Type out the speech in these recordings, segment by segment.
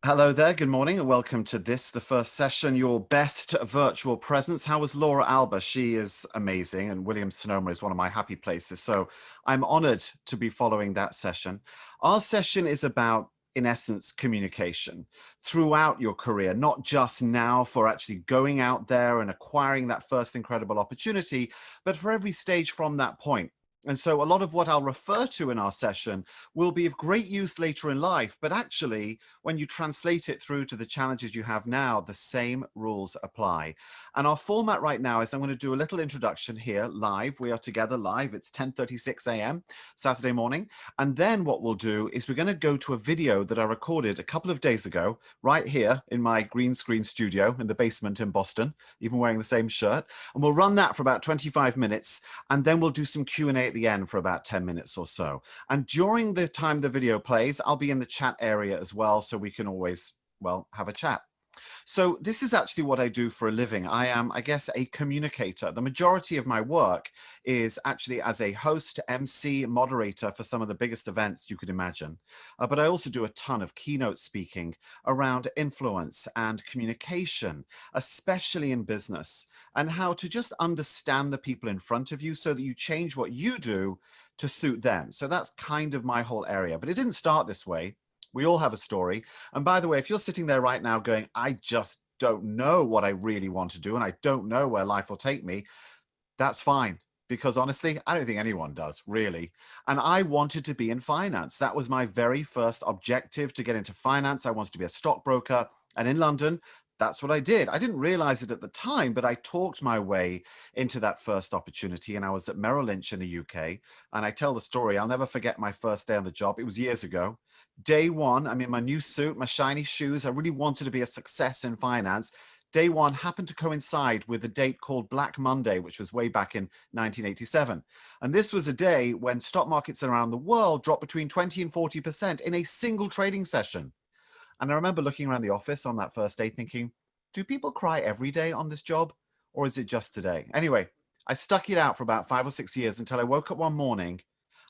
Hello there, good morning, and welcome to this, the first session, your best virtual presence. How was Laura Alba? She is amazing, and Williams Sonoma is one of my happy places. So I'm honored to be following that session. Our session is about, in essence, communication throughout your career, not just now for actually going out there and acquiring that first incredible opportunity, but for every stage from that point. And so a lot of what I'll refer to in our session will be of great use later in life, but actually, when you translate it through to the challenges you have now, the same rules apply. And our format right now is I'm going to do a little introduction here live. We are together live. It's 10:36 a.m. Saturday morning. And then what we'll do is we're going to go to a video that I recorded a couple of days ago, right here in my green screen studio in the basement in Boston, even wearing the same shirt. And we'll run that for about 25 minutes. And then we'll do some Q&A at the end for about 10 minutes or so. And during the time the video plays, I'll be in the chat area as well, so we can always, well, have a chat. So this is actually what I do for a living. I am, I guess, a communicator. The majority of my work is actually as a host, MC, moderator for some of the biggest events you could imagine. But I also do a ton of keynote speaking around influence and communication, especially in business, and how to just understand the people in front of you so that you change what you do to suit them. So that's kind of my whole area. But it didn't start this way. We all have a story. And by the way, if you're sitting there right now going, I just don't know what I really want to do, and I don't know where life will take me, that's fine. Because honestly, I don't think anyone does, really. And I wanted to be in finance. That was my very first objective, to get into finance. I wanted to be a stockbroker. And in London, that's what I did. I didn't realize it at the time, but I talked my way into that first opportunity. And I was at Merrill Lynch in the UK. And I tell the story, I'll never forget my first day on the job. It was years ago. Day one, I'm in my new suit, my shiny shoes. I really wanted to be a success in finance. Day one happened to coincide with a date called Black Monday, which was way back in 1987. And this was a day when stock markets around the world dropped between 20 and 40% in a single trading session. And I remember looking around the office on that first day thinking, do people cry every day on this job? Or is it just today? Anyway, I stuck it out for about 5 or 6 years until I woke up one morning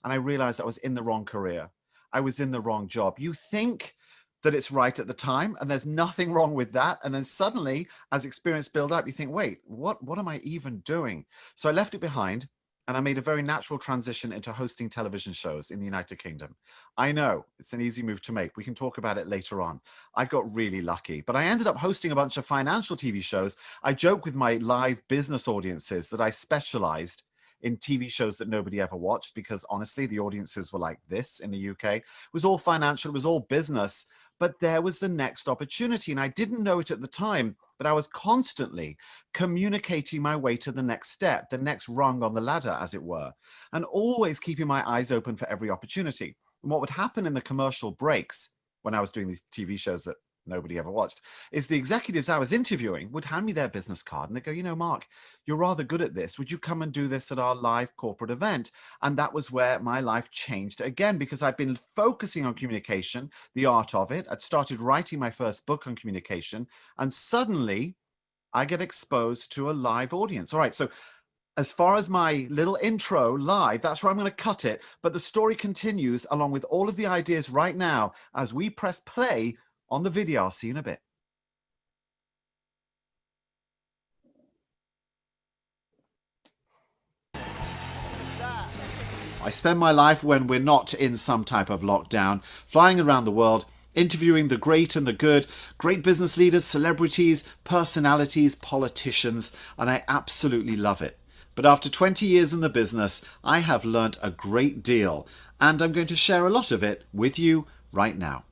and I realized I was in the wrong career. I was in the wrong job. You think that it's right at the time, and there's nothing wrong with that. And then suddenly, as experience build up, you think, wait, what am I even doing? So I left it behind, and I made a very natural transition into hosting television shows in the United Kingdom. I know it's an easy move to make. We can talk about it later on. I got really lucky, but I ended up hosting a bunch of financial TV shows. I joke with my live business audiences that I specialized in TV shows that nobody ever watched, because honestly, the audiences were like this in the UK. It was all financial, it was all business, but there was the next opportunity. And I didn't know it at the time, but I was constantly communicating my way to the next step, the next rung on the ladder, as it were, and always keeping my eyes open for every opportunity. And what would happen in the commercial breaks when I was doing these TV shows that nobody ever watched, is the executives I was interviewing would hand me their business card and they go, you know, Mark, you're rather good at this. Would you come and do this at our live corporate event? And that was where my life changed again, because I'd been focusing on communication, the art of it. I'd started writing my first book on communication, and suddenly I get exposed to a live audience. All right, so as far as my little intro live, that's where I'm going to cut it. But the story continues along with all of the ideas right now as we press play on the video. I'll see you in a bit. I spend my life, when we're not in some type of lockdown, flying around the world, interviewing the great and the good, great business leaders, celebrities, personalities, politicians, and I absolutely love it. But after 20 years in the business, I have learnt a great deal, and I'm going to share a lot of it with you right now.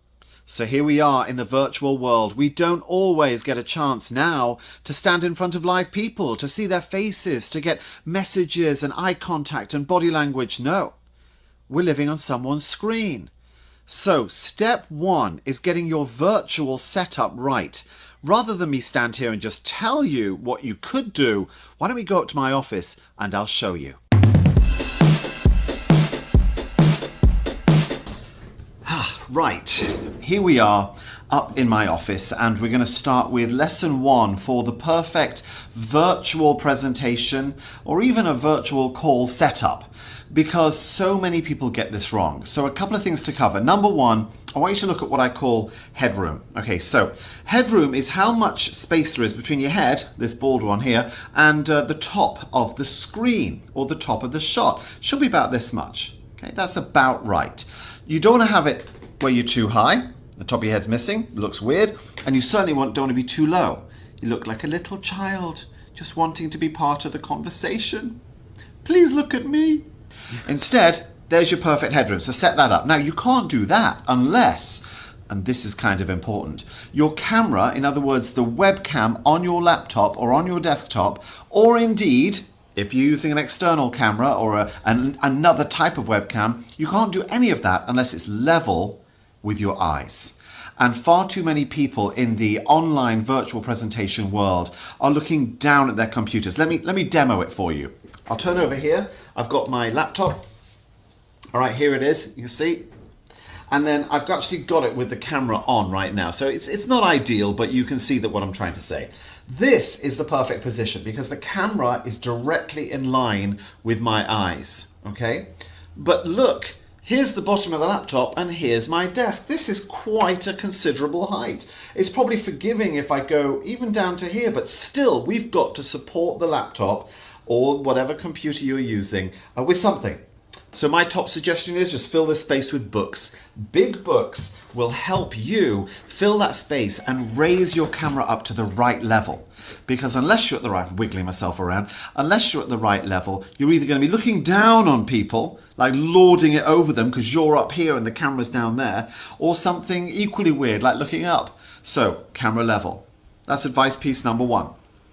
So here we are in the virtual world. We don't always get a chance now to stand in front of live people, to see their faces, to get messages and eye contact and body language. No, we're living on someone's screen. So step one is getting your virtual setup right. Rather than me stand here and just tell you what you could do, why don't we go up to my office and I'll show you. Right, here we are up in my office, and we're going to start with lesson 1 for the perfect virtual presentation or even a virtual call setup, because so many people get this wrong. So a couple of things to cover. Number 1, I want you to look at what I call headroom. Okay, so headroom is how much space there is between your head, this bald one here, and the top of the screen or the top of the shot. Should be about this much. Okay, that's about right. You don't want to have it where you're too high, the top of your head's missing, looks weird, and you certainly don't want to be too low. You look like a little child just wanting to be part of the conversation. Please look at me. Instead, there's your perfect headroom, so set that up. Now, you can't do that unless, and this is kind of important, your camera, in other words, the webcam on your laptop or on your desktop, or indeed, if you're using an external camera or another type of webcam, you can't do any of that unless it's level with your eyes. And far too many people in the online virtual presentation world are looking down at their computers. Let me demo it for you. I'll turn over here. I've got my laptop. All right, here it is. You can see. And then I've actually got it with the camera on right now. So it's not ideal, but you can see that what I'm trying to say. This is the perfect position because the camera is directly in line with my eyes, okay? But look, here's the bottom of the laptop and here's my desk. This is quite a considerable height. It's probably forgiving if I go even down to here, but still we've got to support the laptop or whatever computer you're using with something. So my top suggestion is just fill this space with books. Big books will help you fill that space and raise your camera up to the right level. Because unless you're at the right, wiggling myself around, unless you're at the right level, you're either going to be looking down on people, like lording it over them because you're up here and the camera's down there, or something equally weird, like looking up. So, camera level. That's advice piece number 1.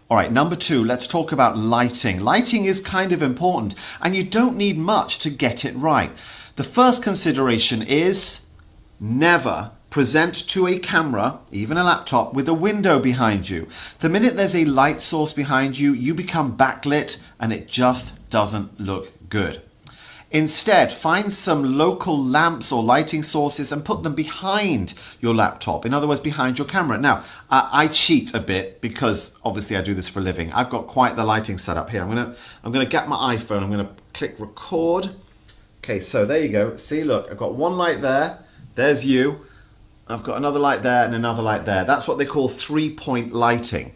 All right, number 2, let's talk about lighting. Lighting is kind of important, and you don't need much to get it right. The first consideration is never present to a camera, even a laptop, with a window behind you. The minute there's a light source behind you, you become backlit, and it just doesn't look good. Instead, find some local lamps or lighting sources and put them behind your laptop. In other words, behind your camera. Now, I cheat a bit because obviously I do this for a living. I've got quite the lighting set up here. I'm gonna get my iPhone. I'm gonna click record. Okay, so there you go. See, look, I've got one light there. There's you. I've got another light there and another light there. That's what they call 3-point lighting.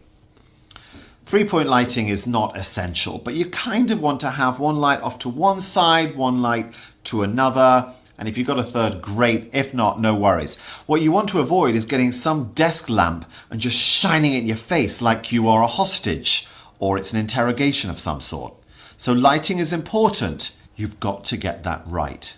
3-point lighting is not essential, but you kind of want to have one light off to one side, one light to another, and if you've got a third, great. If not, no worries. What you want to avoid is getting some desk lamp and just shining it in your face like you are a hostage or it's an interrogation of some sort. So lighting is important. You've got to get that right.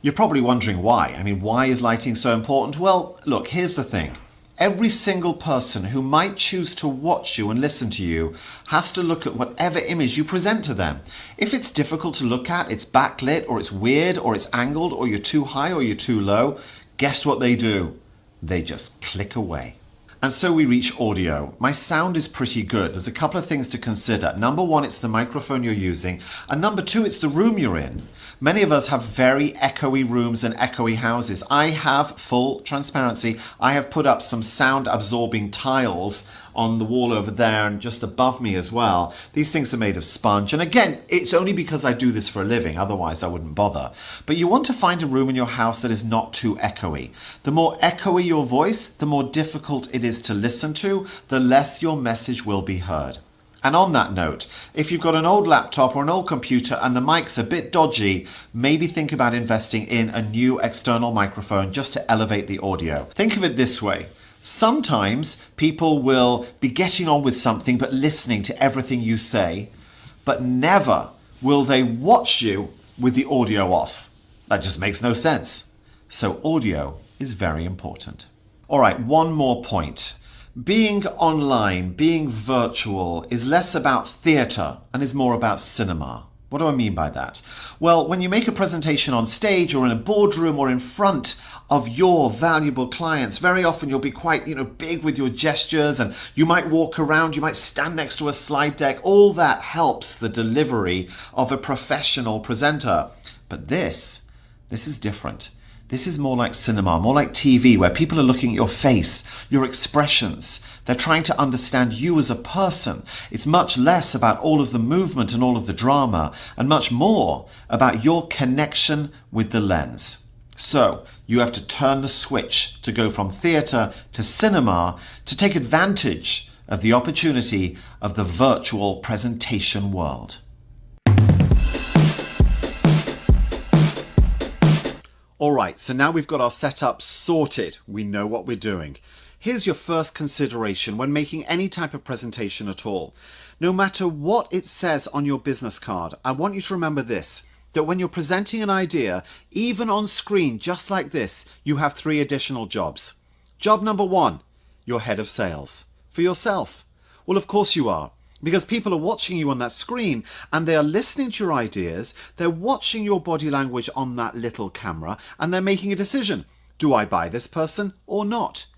You're probably wondering why. I mean, why is lighting so important? Well, look, here's the thing. Every single person who might choose to watch you and listen to you has to look at whatever image you present to them. If it's difficult to look at, it's backlit, or it's weird, or it's angled, or you're too high, or you're too low, guess what they do? They just click away. And so we reach audio. My sound is pretty good. There's a couple of things to consider. Number 1, it's the microphone you're using. And number 2, it's the room you're in. Many of us have very echoey rooms and echoey houses. I have, full transparency, I have put up some sound absorbing tiles on the wall over there and just above me as well. These things are made of sponge. And again, it's only because I do this for a living. Otherwise, I wouldn't bother. But you want to find a room in your house that is not too echoey. The more echoey your voice, the more difficult it is to listen to, the less your message will be heard. And on that note, if you've got an old laptop or an old computer and the mic's a bit dodgy, maybe think about investing in a new external microphone just to elevate the audio. Think of it this way. Sometimes people will be getting on with something but listening to everything you say, but never will they watch you with the audio off. That just makes no sense. So audio is very important. All right, one more point. Being online, being virtual is less about theatre and is more about cinema. What do I mean by that? Well, when you make a presentation on stage or in a boardroom or in front of your valuable clients, very often you'll be quite, big with your gestures, and you might walk around, you might stand next to a slide deck. All that helps the delivery of a professional presenter. But this is different. This is more like cinema, more like TV, where people are looking at your face, your expressions. They're trying to understand you as a person. It's much less about all of the movement and all of the drama, and much more about your connection with the lens. So you have to turn the switch to go from theatre to cinema to take advantage of the opportunity of the virtual presentation world. All right, so now we've got our setup sorted. We know what we're doing. Here's your first consideration when making any type of presentation at all. No matter what it says on your business card, I want you to remember this, that when you're presenting an idea, even on screen, just like this, you have 3 additional jobs. Job number 1, you're head of sales. For yourself. Well, of course you are. Because people are watching you on that screen and they are listening to your ideas, they're watching your body language on that little camera, and they're making a decision. Do I buy this person or not?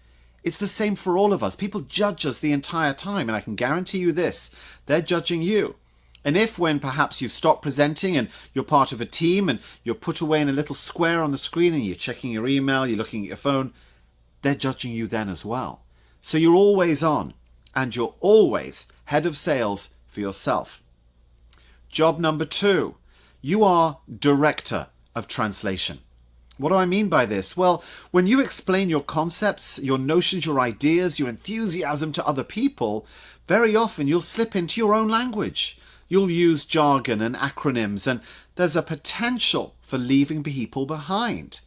It's the same for all of us. People judge us the entire time, and I can guarantee you this, they're judging you. And if when perhaps you've stopped presenting and you're part of a team and you're put away in a little square on the screen and you're checking your email, you're looking at your phone, they're judging you then as well. So you're always on, and you're always head of sales for yourself. Job number 2, you are director of translation. What do I mean by this? Well, when you explain your concepts, your notions, your ideas, your enthusiasm to other people, very often you'll slip into your own language. You'll use jargon and acronyms, and there's a potential for leaving people behind.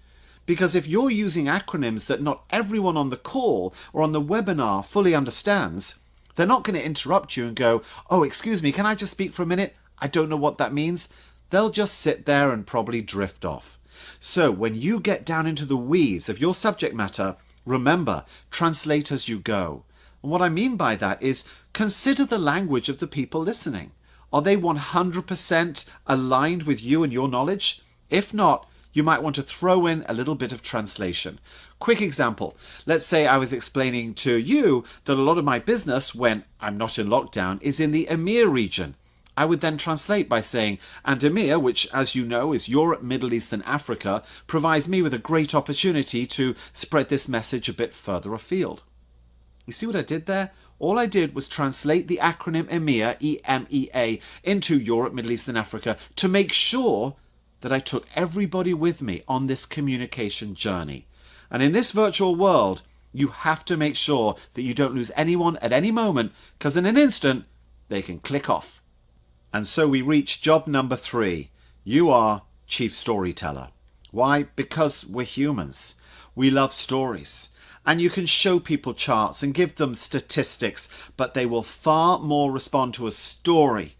Because if you're using acronyms that not everyone on the call or on the webinar fully understands, they're not going to interrupt you and go, oh, excuse me, can I just speak for a minute? I don't know what that means. They'll just sit there and probably drift off. So when you get down into the weeds of your subject matter, remember, translate as you go. And what I mean by that is consider the language of the people listening. Are they 100% aligned with you and your knowledge? If not, you might want to throw in a little bit of translation. Quick example. Let's say I was explaining to you that a lot of my business, when I'm not in lockdown, is in the EMEA region. I would then translate by saying, and EMEA, which as you know is Europe, Middle East and Africa, provides me with a great opportunity to spread this message a bit further afield. You see what I did there? All I did was translate the acronym EMEA, E-M-E-A, into Europe, Middle East and Africa to make sure that I took everybody with me on this communication journey. And in this virtual world, you have to make sure that you don't lose anyone at any moment, because in an instant, they can click off. And so we reach job number 3. You are chief storyteller. Why? Because we're humans. We love stories. And you can show people charts and give them statistics, but they will far more respond to a story.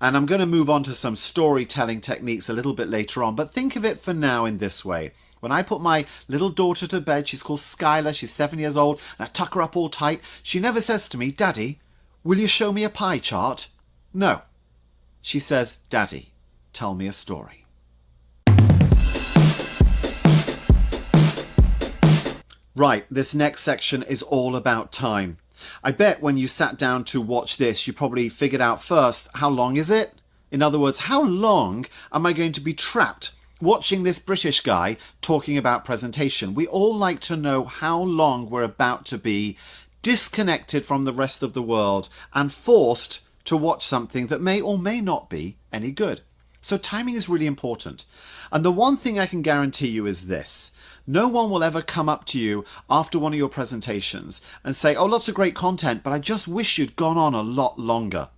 And I'm going to move on to some storytelling techniques a little bit later on, but think of it for now in this way. When I put my little daughter to bed, she's called Skylar, she's 7 years old, and I tuck her up all tight, she never says to me, Daddy, will you show me a pie chart? No. She says, Daddy, tell me a story. Right, this next section is all about time. I bet when you sat down to watch this, you probably figured out first, how long is it? In other words, how long am I going to be trapped watching this British guy talking about presentation? We all like to know how long we're about to be disconnected from the rest of the world and forced to watch something that may or may not be any good. So timing is really important. And the one thing I can guarantee you is this. No one will ever come up to you after one of your presentations and say, oh, lots of great content, but I just wish you'd gone on a lot longer.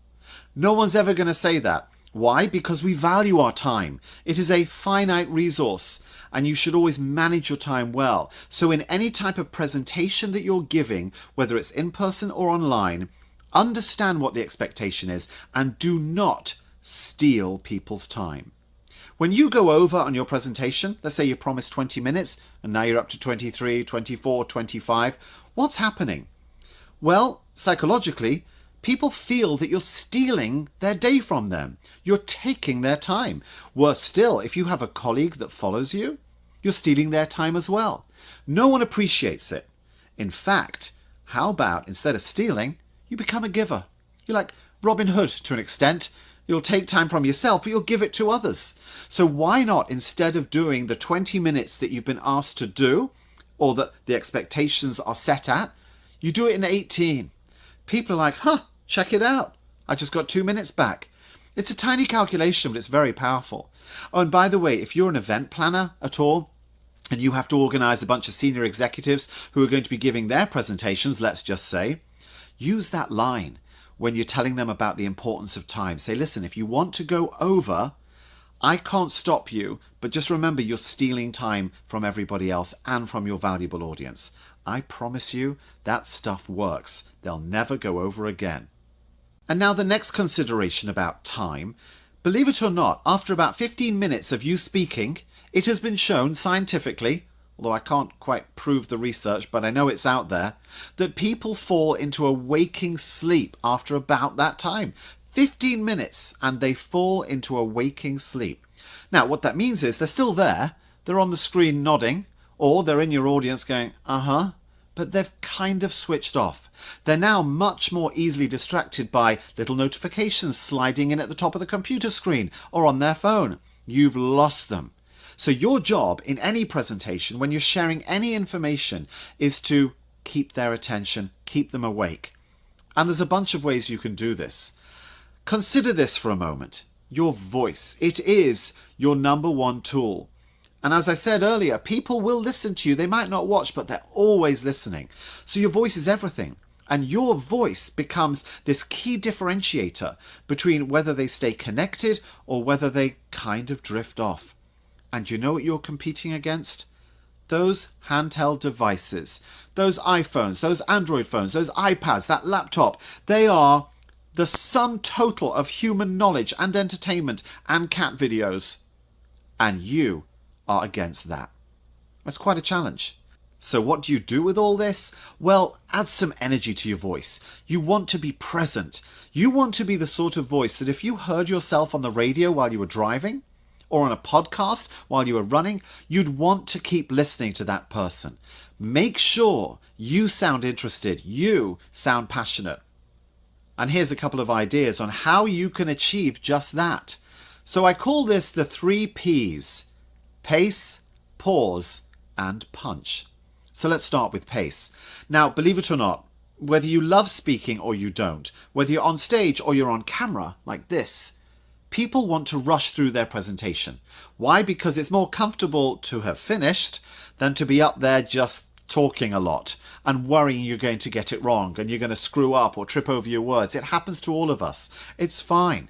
No one's ever going to say that. Why? Because we value our time. It is a finite resource, and you should always manage your time well. So in any type of presentation that you're giving, whether it's in person or online, understand what the expectation is and do not steal people's time. When you go over on your presentation, let's say you promised 20 minutes and now you're up to 23, 24, 25, what's happening? Well, psychologically, people feel that you're stealing their day from them. You're taking their time. Worse still, if you have a colleague that follows you, you're stealing their time as well. No one appreciates it. In fact, how about instead of stealing, you become a giver? You're like Robin Hood to an extent. You'll take time from yourself, but you'll give it to others. So why not, instead of doing the 20 minutes that you've been asked to do, or that the expectations are set at, you do it in 18. People are like, check it out. I just got 2 minutes back. It's a tiny calculation, but it's very powerful. Oh, and by the way, if you're an event planner at all, and you have to organize a bunch of senior executives who are going to be giving their presentations, let's just say, use that line when you're telling them about the importance of time. Say, listen, if you want to go over, I can't stop you, but just remember you're stealing time from everybody else and from your valuable audience. I promise you that stuff works. They'll never go over again. And now the next consideration about time. Believe it or not, after about 15 minutes of you speaking, it has been shown scientifically, although I can't quite prove the research, but I know it's out there, that people fall into a waking sleep after about that time. 15 minutes and they fall into a waking sleep. Now, what that means is they're still there, they're on the screen nodding, or they're in your audience going, but they've kind of switched off. They're now much more easily distracted by little notifications sliding in at the top of the computer screen or on their phone. You've lost them. So your job in any presentation, when you're sharing any information, is to keep their attention, keep them awake. And there's a bunch of ways you can do this. Consider this for a moment. Your voice. It is your number one tool. And as I said earlier, people will listen to you. They might not watch, but they're always listening. So your voice is everything. And your voice becomes this key differentiator between whether they stay connected or whether they kind of drift off. And you know what you're competing against? Those handheld devices, those iPhones, those Android phones, those iPads, that laptop, they are the sum total of human knowledge and entertainment and cat videos. And you are against that. That's quite a challenge. So what do you do with all this? Well, add some energy to your voice. You want to be present. You want to be the sort of voice that if you heard yourself on the radio while you were driving, or on a podcast while you were running, you'd want to keep listening to that person. Make sure you sound interested, you sound passionate. And here's a couple of ideas on how you can achieve just that. So I call this the 3 Ps: pace, pause, and punch. So let's start with pace. Now, believe it or not, whether you love speaking or you don't, whether you're on stage or you're on camera like this, people want to rush through their presentation. Why? Because it's more comfortable to have finished than to be up there just talking a lot and worrying you're going to get it wrong and you're going to screw up or trip over your words. It happens to all of us. It's fine.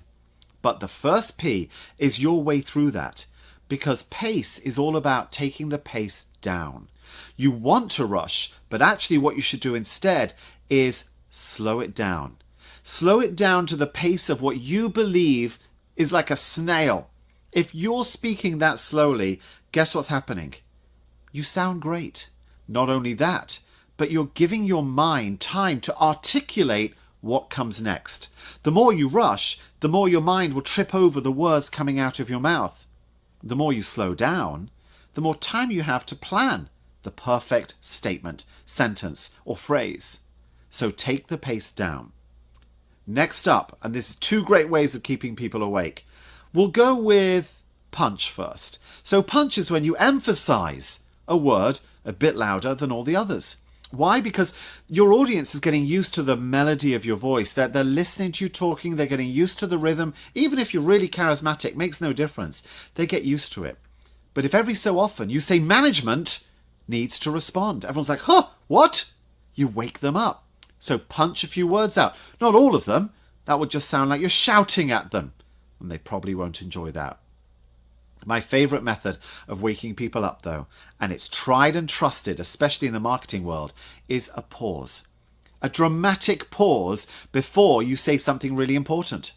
But the first P is your way through that, because pace is all about taking the pace down. You want to rush, but actually what you should do instead is slow it down. Slow it down to the pace of what you believe is like a snail. If you're speaking that slowly, guess what's happening? You sound great. Not only that, but you're giving your mind time to articulate what comes next. The more you rush, the more your mind will trip over the words coming out of your mouth. The more you slow down, the more time you have to plan the perfect statement, sentence, or phrase. So take the pace down. Next up, and this is 2 great ways of keeping people awake. We'll go with punch first. So punch is when you emphasize a word a bit louder than all the others. Why? Because your audience is getting used to the melody of your voice. They're listening to you talking. They're getting used to the rhythm. Even if you're really charismatic, makes no difference. They get used to it. But if every so often you say management needs to respond, everyone's like, what? You wake them up. So punch a few words out. Not all of them. That would just sound like you're shouting at them. And they probably won't enjoy that. My favorite method of waking people up, though, and it's tried and trusted, especially in the marketing world, is a pause. A dramatic pause before you say something really important.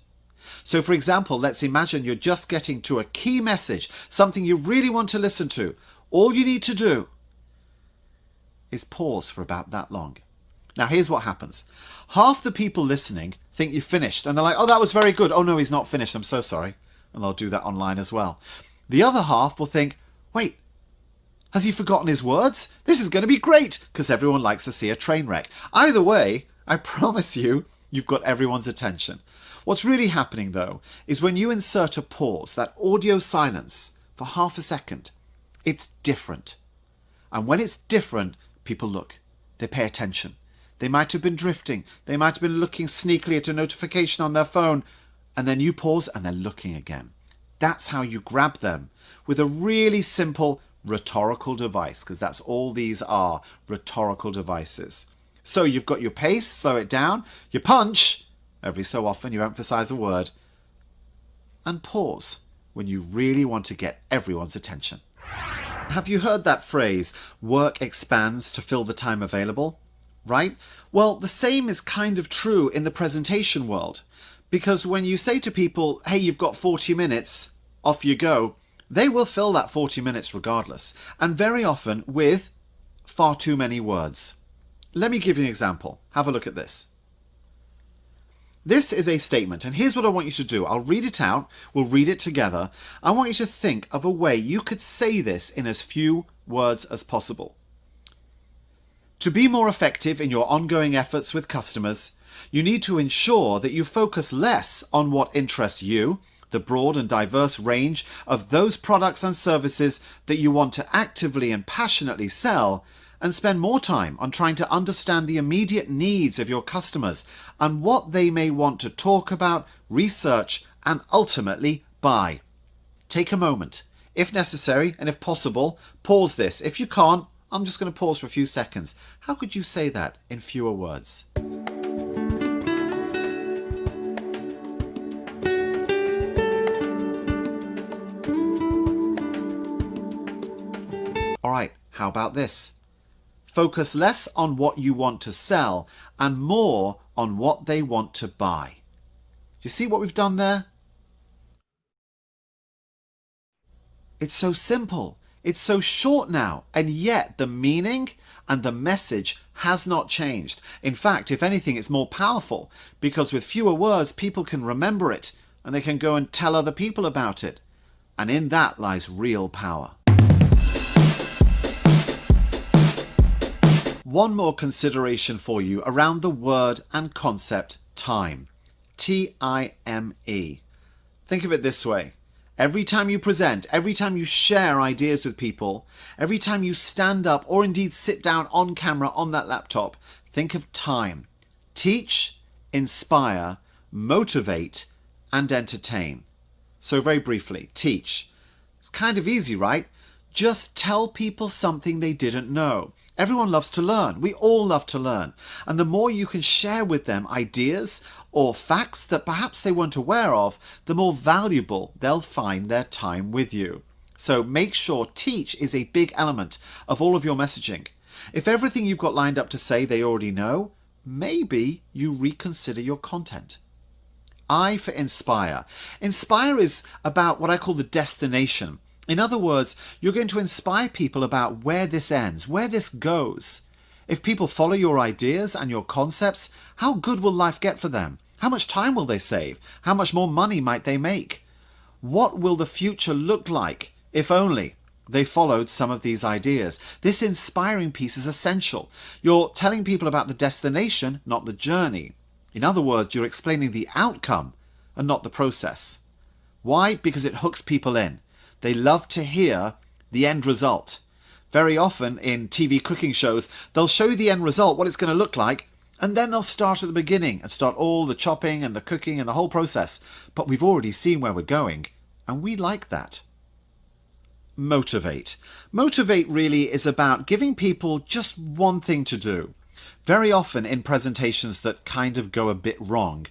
So, for example, let's imagine you're just getting to a key message, something you really want to listen to. All you need to do is pause for about that long. Now, here's what happens. Half the people listening think you've finished, and they're like, oh, that was very good. Oh, no, he's not finished. I'm so sorry. And they'll do that online as well. The other half will think, wait, has he forgotten his words? This is going to be great, because everyone likes to see a train wreck. Either way, I promise you, you've got everyone's attention. What's really happening, though, is when you insert a pause, that audio silence for half a second, it's different. And when it's different, people look. They pay attention. They might have been drifting. They might have been looking sneakily at a notification on their phone. And then you pause and they're looking again. That's how you grab them, with a really simple rhetorical device, because that's all these are, rhetorical devices. So you've got your pace, slow it down, your punch, every so often you emphasize a word, and pause when you really want to get everyone's attention. Have you heard that phrase, work expands to fill the time available? Right? Well, the same is kind of true in the presentation world. Because when you say to people, hey, you've got 40 minutes, off you go, they will fill that 40 minutes regardless, and very often with far too many words. Let me give you an example. Have a look at this. This is a statement, and here's what I want you to do. I'll read it out. We'll read it together. I want you to think of a way you could say this in as few words as possible. To be more effective in your ongoing efforts with customers, you need to ensure that you focus less on what interests you, the broad and diverse range of those products and services that you want to actively and passionately sell, and spend more time on trying to understand the immediate needs of your customers and what they may want to talk about, research, and ultimately buy. Take a moment. If necessary, and if possible, pause this. If you can't, I'm just going to pause for a few seconds. How could you say that in fewer words? All right, how about this? Focus less on what you want to sell and more on what they want to buy. You see what we've done there? It's so simple. It's so short now, and yet the meaning and the message has not changed. In fact, if anything, it's more powerful because with fewer words, people can remember it and they can go and tell other people about it. And in that lies real power. One more consideration for you around the word and concept time. T-I-M-E. Think of it this way. Every time you present, every time you share ideas with people, every time you stand up or indeed sit down on camera on that laptop, think of time. Teach, inspire, motivate, and entertain. So very briefly, teach. It's kind of easy, right? Just tell people something they didn't know. Everyone loves to learn. We all love to learn. And the more you can share with them ideas or facts that perhaps they weren't aware of, the more valuable they'll find their time with you. So make sure teach is a big element of all of your messaging. If everything you've got lined up to say they already know, maybe you reconsider your content. I for inspire. Inspire is about what I call the destination. In other words, you're going to inspire people about where this ends, where this goes. If people follow your ideas and your concepts, how good will life get for them? How much time will they save? How much more money might they make? What will the future look like if only they followed some of these ideas? This inspiring piece is essential. You're telling people about the destination, not the journey. In other words, you're explaining the outcome and not the process. Why? Because it hooks people in. They love to hear the end result. Very often in TV cooking shows, they'll show you the end result, what it's going to look like, and then they'll start at the beginning and start all the chopping and the cooking and the whole process. But we've already seen where we're going, and we like that. Motivate. Motivate really is about giving people just one thing to do. Very often in presentations that kind of go a bit wrong,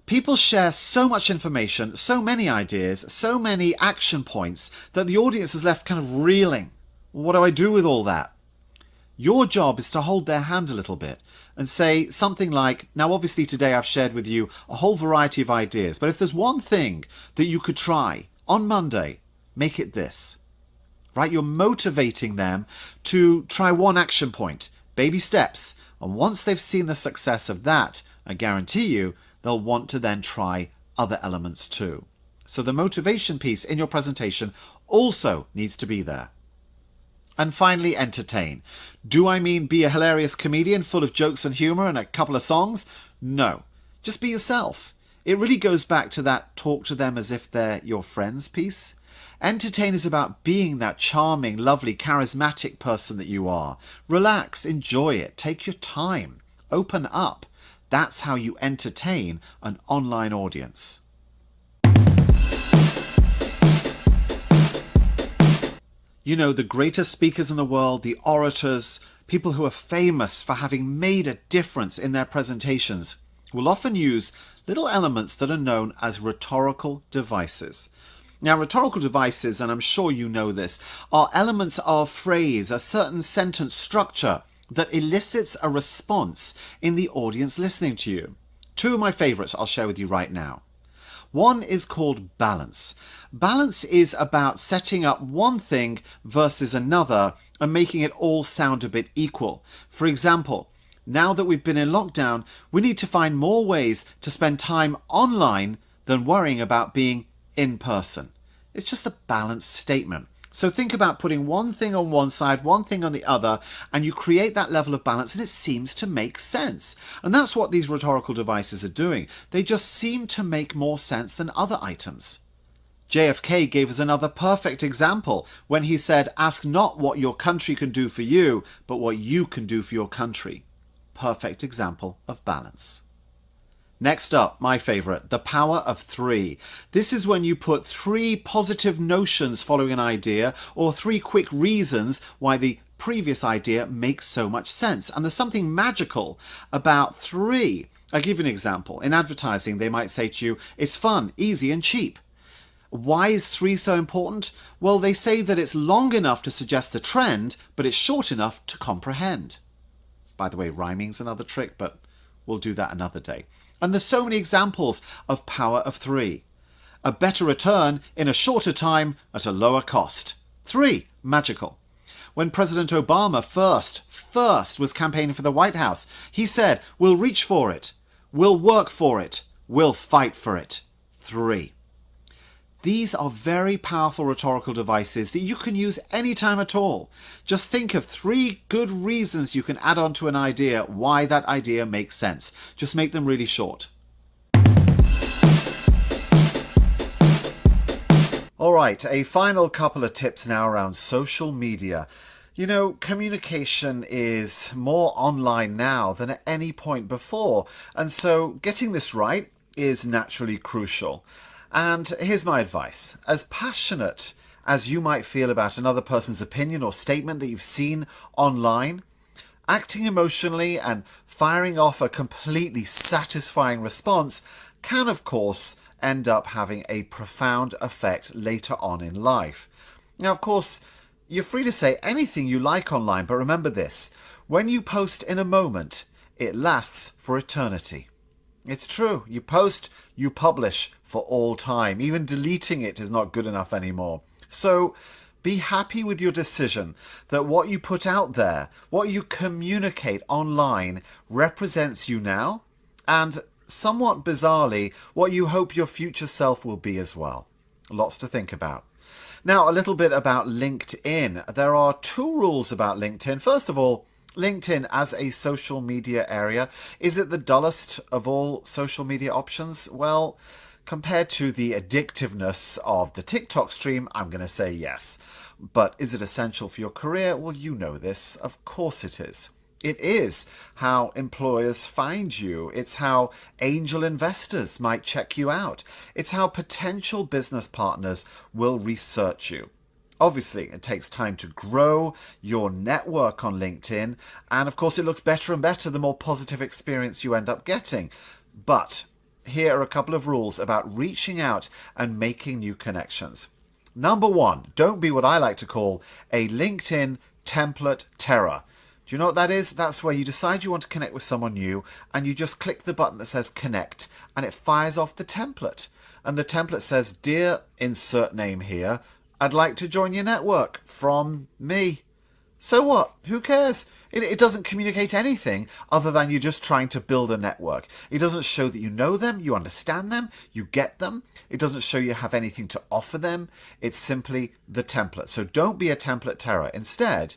people share so much information, so many ideas, so many action points that the audience is left kind of reeling. What do I do with all that? Your job is to hold their hand a little bit and say something like, now obviously today I've shared with you a whole variety of ideas, but if there's one thing that you could try on Monday, make it this. Right? You're motivating them to try one action point, baby steps. And once they've seen the success of that, I guarantee you, they'll want to then try other elements too. So the motivation piece in your presentation also needs to be there. And finally, entertain. Do I mean be a hilarious comedian full of jokes and humor and a couple of songs? No. Just be yourself. It really goes back to that talk to them as if they're your friends piece. Entertain is about being that charming, lovely, charismatic person that you are. Relax, enjoy it, take your time, open up. That's how you entertain an online audience. You know, the greatest speakers in the world, the orators, people who are famous for having made a difference in their presentations, will often use little elements that are known as rhetorical devices. Now, rhetorical devices, and I'm sure you know this, are elements of phrase, a certain sentence structure that elicits a response in the audience listening to you. Two of my favorites I'll share with you right now. One is called balance. Balance is about setting up one thing versus another and making it all sound a bit equal. For example, now that we've been in lockdown, we need to find more ways to spend time online than worrying about being in person. It's just a balanced statement. So think about putting one thing on one side, one thing on the other, and you create that level of balance, and it seems to make sense. And that's what these rhetorical devices are doing. They just seem to make more sense than other items. JFK gave us another perfect example when he said, "Ask not what your country can do for you, but what you can do for your country." Perfect example of balance. Next up, my favorite, the power of three. This is when you put three positive notions following an idea or three quick reasons why the previous idea makes so much sense. And there's something magical about three. I'll give you an example. In advertising, they might say to you, it's fun, easy, and cheap. Why is three so important? Well, they say that it's long enough to suggest the trend, but it's short enough to comprehend. By the way, rhyming's another trick, but we'll do that another day. And there's so many examples of power of three. A better return in a shorter time at a lower cost. Three, magical. When President Obama first was campaigning for the White House, he said, we'll reach for it, we'll work for it, we'll fight for it. Three. These are very powerful rhetorical devices that you can use anytime at all. Just think of three good reasons you can add on to an idea why that idea makes sense. Just make them really short. All right, a final couple of tips now around social media. You know, communication is more online now than at any point before, and so getting this right is naturally crucial. And here's my advice. As passionate as you might feel about another person's opinion or statement that you've seen online, acting emotionally and firing off a completely satisfying response can, of course, end up having a profound effect later on in life. Now, of course, you're free to say anything you like online, but remember this. When you post in a moment, it lasts for eternity. It's true. You post, you publish for all time. Even deleting it is not good enough anymore. So be happy with your decision that what you put out there, what you communicate online, represents you now, and somewhat bizarrely, what you hope your future self will be as well. Lots to think about. Now, a little bit about LinkedIn. There are two rules about LinkedIn. First of all, LinkedIn as a social media area, is it the dullest of all social media options? Well, compared to the addictiveness of the TikTok stream, I'm going to say yes. But is it essential for your career? Well, you know this. Of course it is. It is how employers find you. It's how angel investors might check you out. It's how potential business partners will research you. Obviously, it takes time to grow your network on LinkedIn, and of course it looks better and better the more positive experience you end up getting. But here are a couple of rules about reaching out and making new connections. Number one, don't be what I like to call a LinkedIn template terror. Do you know what that is? That's where you decide you want to connect with someone new and you just click the button that says connect and it fires off the template. And the template says, "Dear insert name here, I'd like to join your network from me." So what? Who cares? It doesn't communicate anything other than you're just trying to build a network. It doesn't show that you know them, you understand them, you get them. It doesn't show you have anything to offer them. It's simply the template. So don't be a template terror. Instead,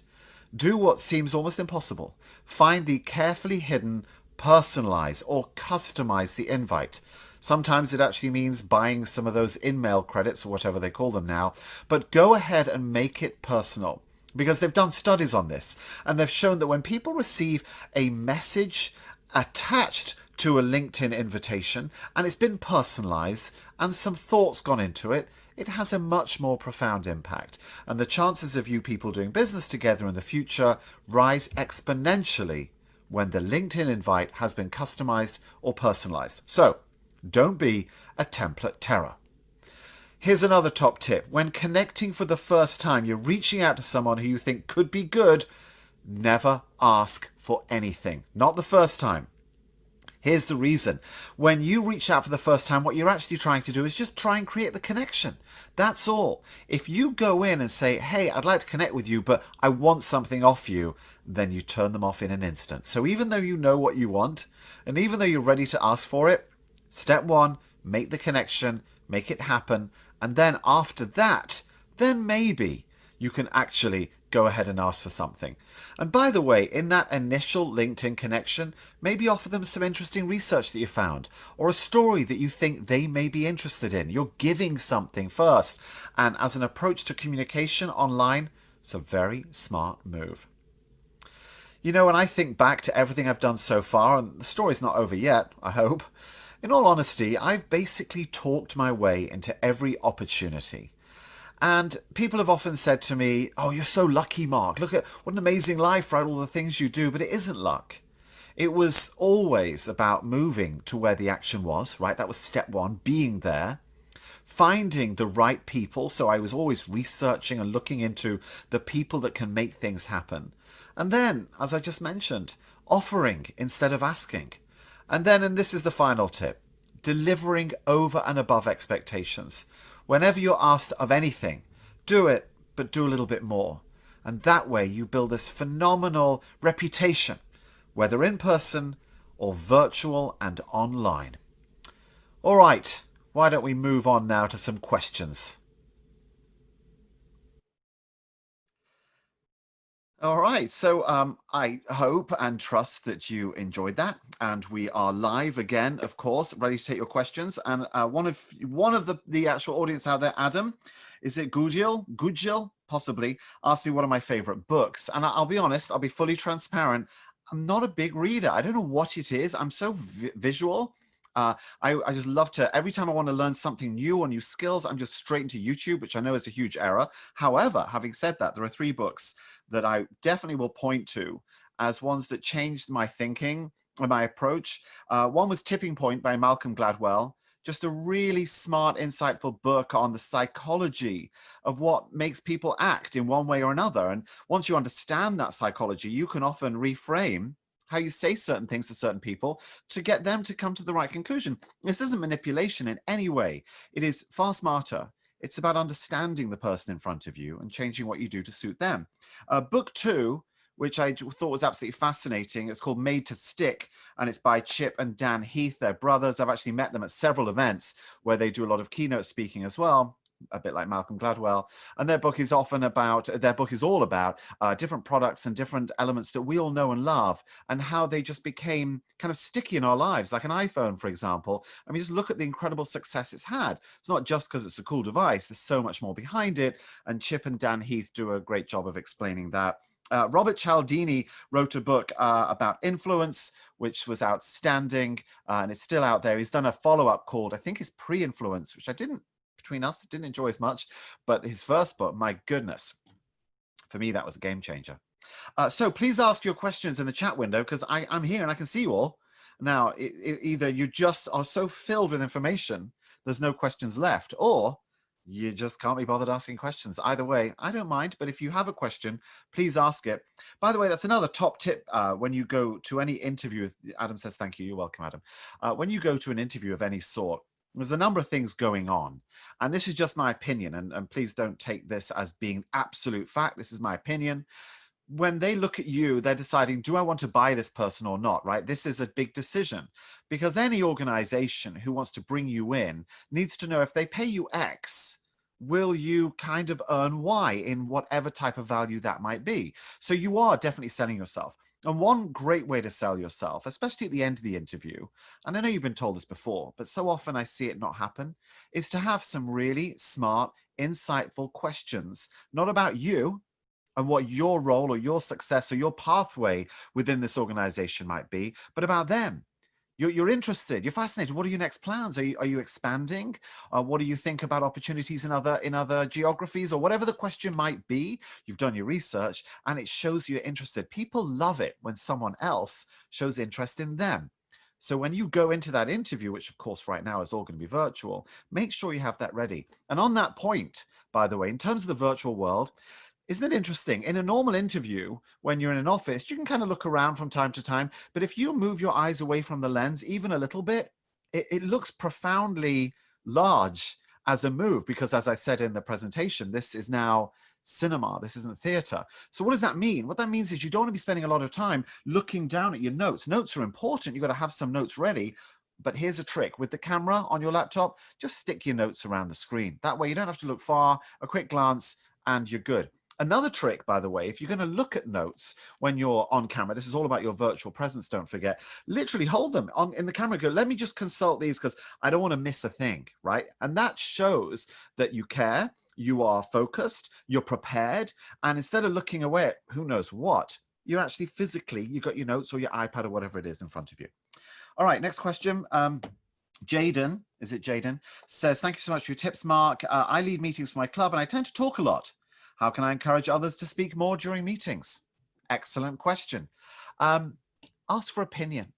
do what seems almost impossible. Find the carefully hidden, personalize or customize the invite. Sometimes it actually means buying some of those in-mail credits or whatever they call them now. But go ahead and make it personal, because they've done studies on this and they've shown that when people receive a message attached to a LinkedIn invitation and it's been personalized and some thoughts gone into it, it has a much more profound impact. And the chances of you people doing business together in the future rise exponentially when the LinkedIn invite has been customized or personalized. So don't be a template terror. Here's another top tip. When connecting for the first time, you're reaching out to someone who you think could be good, never ask for anything. Not the first time. Here's the reason. When you reach out for the first time, what you're actually trying to do is just try and create the connection. That's all. If you go in and say, hey, I'd like to connect with you, but I want something off you, then you turn them off in an instant. So even though you know what you want, and even though you're ready to ask for it, step one, make the connection, make it happen, and then after that, then maybe you can actually go ahead and ask for something. And by the way, in that initial LinkedIn connection, maybe offer them some interesting research that you found or a story that you think they may be interested in. You're giving something first. And as an approach to communication online, it's a very smart move. You know, when I think back to everything I've done so far, and the story's not over yet, I hope, in all honesty, I've basically talked my way into every opportunity. And people have often said to me, oh, you're so lucky, Mark. Look at what an amazing life, right? All the things you do. But it isn't luck. It was always about moving to where the action was, right? That was step one, being there, finding the right people. So I was always researching and looking into the people that can make things happen. And then, as I just mentioned, offering instead of asking. And then, and this is the final tip, delivering over and above expectations. Whenever you're asked of anything, do it, but do a little bit more. And that way you build this phenomenal reputation, whether in person or virtual and online. All right, why don't we move on now to some questions? All right, so I hope and trust that you enjoyed that, and we are live again, of course, ready to take your questions. And one of the actual audience out there, Adam, is it Gujil, possibly, asked me one of my favorite books. And I'll be honest, I'll be fully transparent. I'm not a big reader. I don't know what it is. I'm so visual. I just love to, every time I want to learn something new or new skills, I'm just straight into YouTube, which I know is a huge error. However, having said that, there are 3 books that I definitely will point to as ones that changed my thinking and my approach. One was Tipping Point by Malcolm Gladwell. Just a really smart, insightful book on the psychology of what makes people act in one way or another. And once you understand that psychology, you can often reframe how you say certain things to certain people to get them to come to the right conclusion. This isn't manipulation in any way. It is far smarter. It's about understanding the person in front of you and changing what you do to suit them. Book 2, which I thought was absolutely fascinating, it's called Made to Stick, and it's by Chip and Dan Heath. They're brothers. I've actually met them at several events where they do a lot of keynote speaking as well, a bit like Malcolm Gladwell. And their book is all about different products and different elements that we all know and love, and how they just became kind of sticky in our lives, like an iPhone, for example. I mean, just look at the incredible success it's had. It's not just because it's a cool device. There's so much more behind it. And Chip and Dan Heath do a great job of explaining that. Robert Cialdini wrote a book about influence, which was outstanding, and it's still out there. He's done a follow-up called, I think it's Pre-Influence, which between us, didn't enjoy as much, but his first book, my goodness, for me, that was a game changer. So please ask your questions in the chat window, because I'm here and I can see you all. Now, either you just are so filled with information, there's no questions left, or you just can't be bothered asking questions. Either way, I don't mind, but if you have a question, please ask it. By the way, that's another top tip when you go to any interview. Adam says, thank you. You're welcome, Adam. When you go to an interview of any sort, there's a number of things going on. And this is just my opinion. And please don't take this as being absolute fact. This is my opinion. When they look at you, they're deciding, do I want to buy this person or not, right? This is a big decision, because any organization who wants to bring you in needs to know, if they pay you X, will you kind of earn Y in whatever type of value that might be? So you are definitely selling yourself. And one great way to sell yourself, especially at the end of the interview, and I know you've been told this before, but so often I see it not happen, is to have some really smart, insightful questions, not about you and what your role or your success or your pathway within this organization might be, but about them. You're interested. You're fascinated. What are your next plans? Are you expanding? What do you think about opportunities in other geographies or whatever the question might be? You've done your research, and it shows you're interested. People love it when someone else shows interest in them. So when you go into that interview, which of course right now is all going to be virtual, make sure you have that ready. And on that point, by the way, in terms of the virtual world, isn't it interesting? In a normal interview, when you're in an office, you can kind of look around from time to time. But if you move your eyes away from the lens even a little bit, it looks profoundly large as a move, because as I said in the presentation, this is now cinema. This isn't theater. So what does that mean? What that means is you don't want to be spending a lot of time looking down at your notes. Notes are important. You've got to have some notes ready. But here's a trick. With the camera on your laptop, just stick your notes around the screen. That way you don't have to look far, a quick glance, and you're good. Another trick, by the way, if you're going to look at notes when you're on camera, this is all about your virtual presence, don't forget, literally hold them on in the camera, go, let me just consult these because I don't want to miss a thing, right? And that shows that you care, you are focused, you're prepared, and instead of looking away at who knows what, you're actually physically, you got your notes or your iPad or whatever it is in front of you. All right, next question. Jaden, is it Jaden, says, thank you so much for your tips, Mark. I lead meetings for my club and I tend to talk a lot. How can I encourage others to speak more during meetings? Excellent question. Ask for opinion.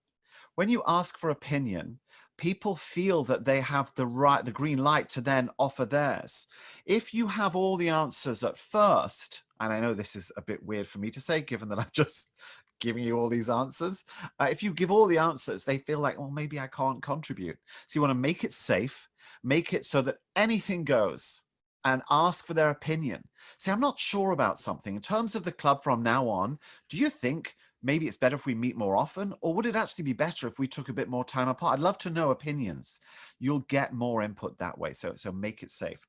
When you ask for opinion, people feel that they have the green light to then offer theirs. If you have all the answers at first, and I know this is a bit weird for me to say, given that I'm just giving you all these answers. If you give all the answers, they feel like, well, maybe I can't contribute. So you want to make it safe, make it so that anything goes, and ask for their opinion. Say, I'm not sure about something. In terms of the club from now on, do you think maybe it's better if we meet more often? Or would it actually be better if we took a bit more time apart? I'd love to know opinions. You'll get more input that way. So make it safe.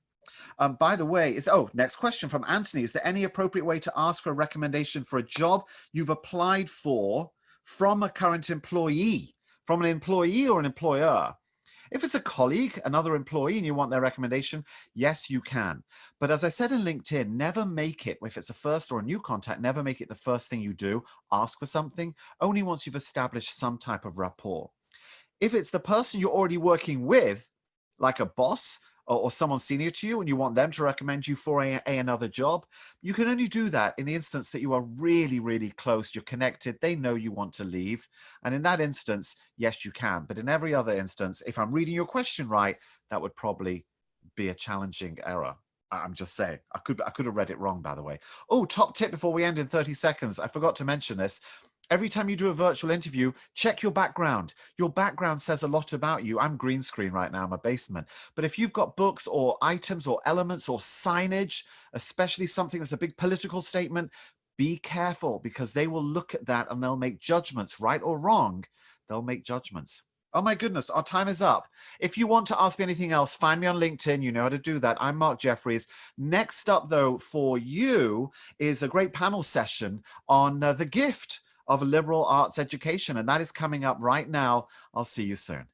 By the way, next question from Anthony. Is there any appropriate way to ask for a recommendation for a job you've applied for from a current employee, from an employee or an employer? If it's a colleague, another employee, and you want their recommendation, yes, you can. But as I said in LinkedIn, never make it, if it's a first or a new contact, never make it the first thing you do. Ask for something only once you've established some type of rapport. If it's the person you're already working with, like a boss or someone senior to you, and you want them to recommend you for another job, you can only do that in the instance that you are really, really close, you're connected, they know you want to leave. And in that instance, yes, you can. But in every other instance, if I'm reading your question right, that would probably be a challenging error. I'm just saying. I could have read it wrong, by the way. Oh, top tip before we end in 30 seconds. I forgot to mention this. Every time you do a virtual interview, check your background. Your background says a lot about you. I'm green screen right now in my basement. But if you've got books or items or elements or signage, especially something that's a big political statement, be careful, because they will look at that and they'll make judgments, right or wrong. They'll make judgments. Oh my goodness, our time is up. If you want to ask me anything else, find me on LinkedIn. You know how to do that. I'm Mark Jefferies. Next up, though, for you is a great panel session on the gift of a liberal arts education, and that is coming up right now. I'll see you soon.